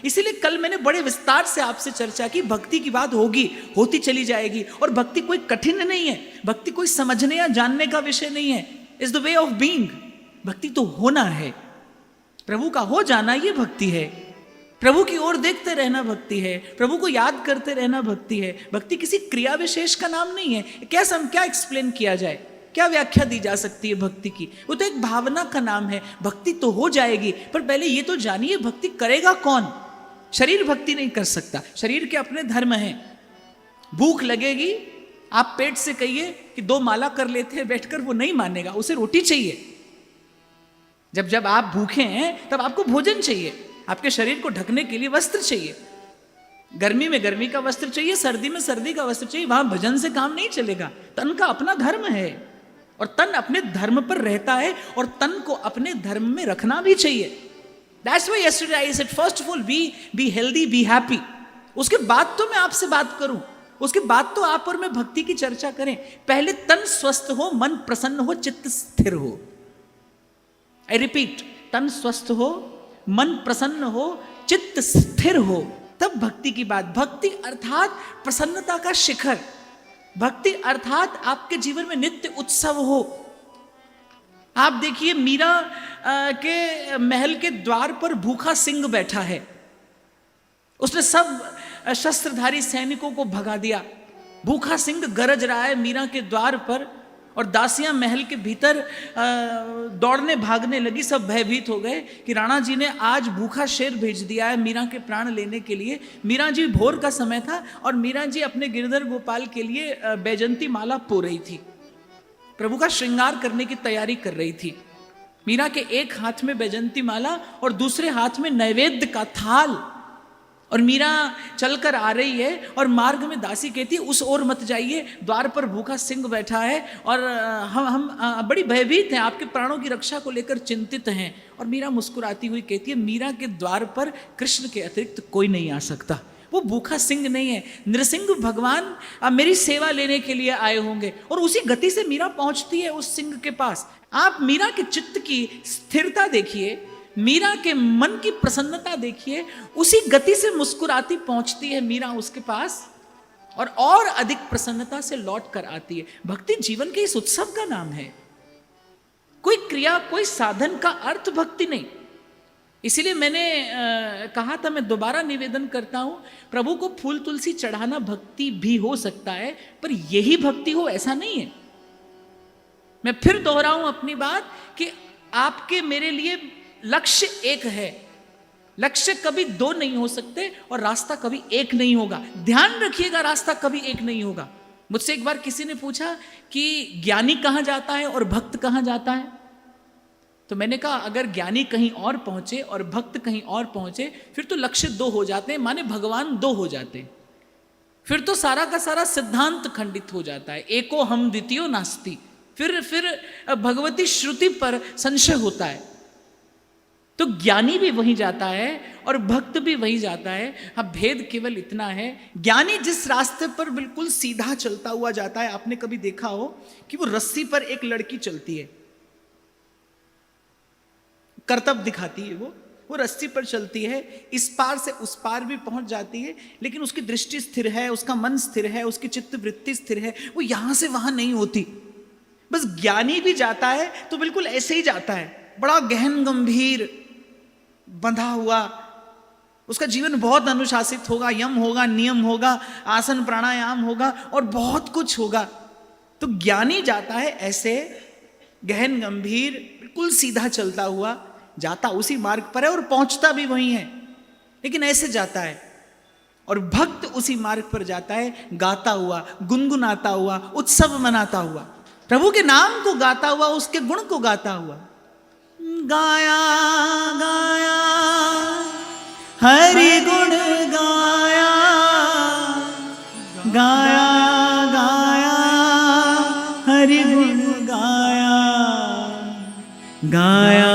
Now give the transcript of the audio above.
इसीलिए कल मैंने बड़े विस्तार से आपसे चर्चा की, भक्ति की बात होगी, होती चली जाएगी। और भक्ति कोई कठिन नहीं है, भक्ति कोई समझने या जानने का विषय नहीं है। Is the way of being. भक्ति तो होना है, प्रभु का हो जाना ये भक्ति है। प्रभु की ओर देखते रहना भक्ति है, प्रभु को याद करते रहना भक्ति है। भक्ति किसी क्रिया विशेष का नाम नहीं है। क्या एक्सप्लेन किया जाए, क्या व्याख्या दी जा सकती है भक्ति की? वो तो एक भावना का नाम है। भक्ति तो हो जाएगी, पर पहले ये तो जानिए भक्ति करेगा कौन। शरीर भक्ति नहीं कर सकता, शरीर के अपने धर्म हैं। भूख लगेगी, आप पेट से कहिए कि 2 माला कर लेते हैं बैठकर, वो नहीं मानेगा, उसे रोटी चाहिए। जब आप भूखे हैं तब आपको भोजन चाहिए, आपके शरीर को ढकने के लिए वस्त्र चाहिए। गर्मी में गर्मी का वस्त्र चाहिए, सर्दी में सर्दी का वस्त्र चाहिए। वहां भजन से काम नहीं चलेगा। तन का अपना धर्म है और तन अपने धर्म पर रहता है और तन को अपने धर्म में रखना भी चाहिए। That's why yesterday I said first of all be healthy, be happy। उसके बाद तो मैं आपसे बात करूं, उसके बाद तो आप और मैं भक्ति की चर्चा करें। पहले तन स्वस्थ हो, मन प्रसन्न हो, चित्त स्थिर हो। आई रिपीट, तन स्वस्थ हो, मन प्रसन्न हो, चित्त स्थिर हो, तब भक्ति की बात। भक्ति अर्थात प्रसन्नता का शिखर, भक्ति अर्थात आपके जीवन में नित्य उत्सव हो। आप देखिए मीरा के महल के द्वार पर भूखा सिंह बैठा है, उसने सब शस्त्रधारी सैनिकों को भगा दिया। भूखा सिंह गरज रहा है मीरा के द्वार पर, और दासियां महल के भीतर दौड़ने भागने लगी। सब भयभीत हो गए कि राणा जी ने आज भूखा शेर भेज दिया है मीरा के प्राण लेने के लिए। मीरा जी, भोर का समय था और मीरा जी अपने गिरधर गोपाल के लिए बैजंती माला पो रही थी, प्रभु का श्रृंगार करने की तैयारी कर रही थी। मीरा के एक हाथ में बैजंती माला और दूसरे हाथ में नैवेद्य का थाल, और मीरा चलकर आ रही है और मार्ग में दासी कहती है उस ओर मत जाइए, द्वार पर भूखा सिंह बैठा है और हम बड़ी भयभीत हैं, आपके प्राणों की रक्षा को लेकर चिंतित हैं। और मीरा मुस्कुराती हुई कहती है मीरा के द्वार पर कृष्ण के अतिरिक्त कोई नहीं आ सकता। वो भूखा सिंह नहीं है, नृसिंह भगवान मेरी सेवा लेने के लिए आए होंगे। और उसी गति से मीरा पहुंचती है उस सिंह के पास। आप मीरा के चित्त की स्थिरता देखिए, मीरा के मन की प्रसन्नता देखिए, उसी गति से मुस्कुराती पहुंचती है मीरा उसके पास और अधिक प्रसन्नता से लौट कर आती है। भक्ति जीवन के इस उत्सव का नाम है, कोई क्रिया, कोई साधन का अर्थ भक्ति नहीं। इसीलिए मैंने कहा था, मैं दोबारा निवेदन करता हूं, प्रभु को फूल तुलसी चढ़ाना भक्ति भी हो सकता है, पर यही भक्ति हो ऐसा नहीं है। मैं फिर दोहराऊं अपनी बात कि आपके मेरे लिए लक्ष्य एक है, लक्ष्य कभी 2 नहीं हो सकते और रास्ता कभी एक नहीं होगा। ध्यान रखिएगा, रास्ता कभी एक नहीं होगा। मुझसे एक बार किसी ने पूछा कि ज्ञानी कहां जाता है और भक्त कहां जाता है, तो मैंने कहा अगर ज्ञानी कहीं और पहुंचे और भक्त कहीं और पहुंचे फिर तो लक्ष्य 2 हो जाते हैं, माने भगवान 2 हो जाते हैं। फिर तो सारा का सारा सिद्धांत खंडित हो जाता है। एको हम द्वितीयो नास्ति, फिर भगवती श्रुति पर संशय होता है। तो ज्ञानी भी वहीं जाता है और भक्त भी वहीं जाता है। हाँ, भेद केवल इतना है, ज्ञानी जिस रास्ते पर बिल्कुल सीधा चलता हुआ जाता है, आपने कभी देखा हो कि वो रस्सी पर एक लड़की चलती है, करतब दिखाती है, वो रस्सी पर चलती है, इस पार से उस पार भी पहुंच जाती है, लेकिन उसकी दृष्टि स्थिर है, उसका मन स्थिर है, उसकी चित्त वृत्ति स्थिर है, वो यहां से वहां नहीं होती। बस ज्ञानी भी जाता है तो बिल्कुल ऐसे ही जाता है, बड़ा गहन गंभीर बंधा हुआ। उसका जीवन बहुत अनुशासित होगा, यम होगा, नियम होगा, आसन प्राणायाम होगा और बहुत कुछ होगा। तो ज्ञानी जाता है ऐसे गहन गंभीर, बिल्कुल सीधा चलता हुआ, जाता उसी मार्ग पर है और पहुंचता भी वहीं है, लेकिन ऐसे जाता है। और भक्त उसी मार्ग पर जाता है, गाता हुआ, गुनगुनाता हुआ, उत्सव मनाता हुआ, प्रभु के नाम को गाता हुआ, उसके गुण को गाता हुआ। गाया गाया हरि गुण गाया, गाया गाया हरि गुण गाया, गाया